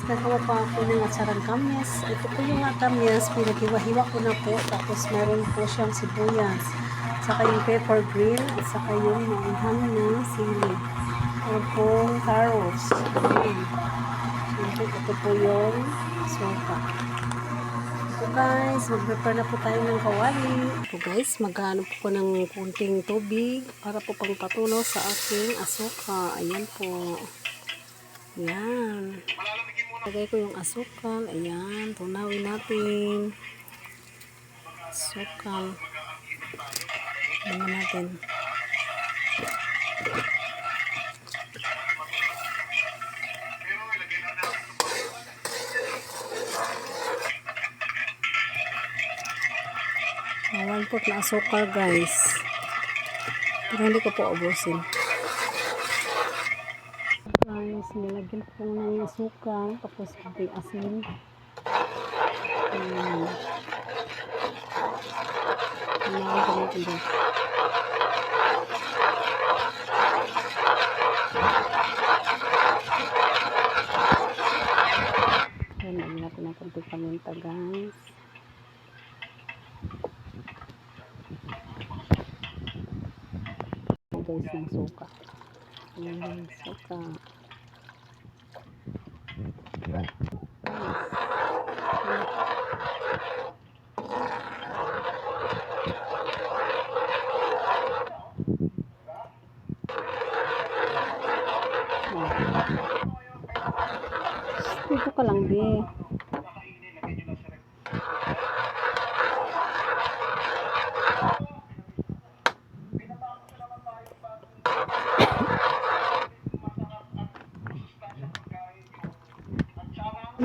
Gagawa pa ako ng atsarang kamyas. Ito po yung kamyas, pinaghiwa-hiwa ko na po. Tapos meron po siyang sibuyas. Saka yung pepper green. At saka yung maanghang na sili. Ito pong carrots. Ito po yung suka. So guys, mag-prepare na po tayo ng kawali. So guys, mag-ano po ko ng kunting tubig para po pang patunaw sa aking asuka. Ayan po. Ayan. Lagay ko yung asukal. Ayan. Tunawin natin. Asukal. Ayan natin. Awan po na asukal guys. Pero hindi ko po ubusin. Guys, nilagyan ko ng asukal. Tapos konting asin. Tunawin ko natin doon. Ayan, lagyan natin ng konting paminta guys. Guys ng suka. Ayan, suka. Dito ka lang, be.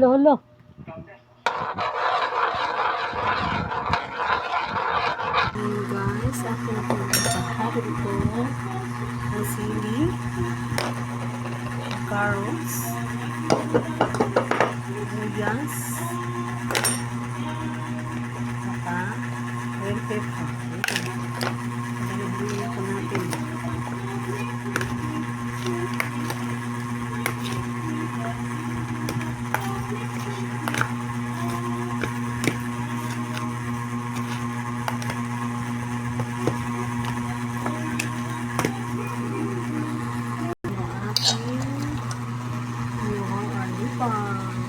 Lolo. Guys, ako na po nagpapahari ito ng sili, carrots, sibuyas, saka red pepper. Nalagyan ko natin. Yung alipa.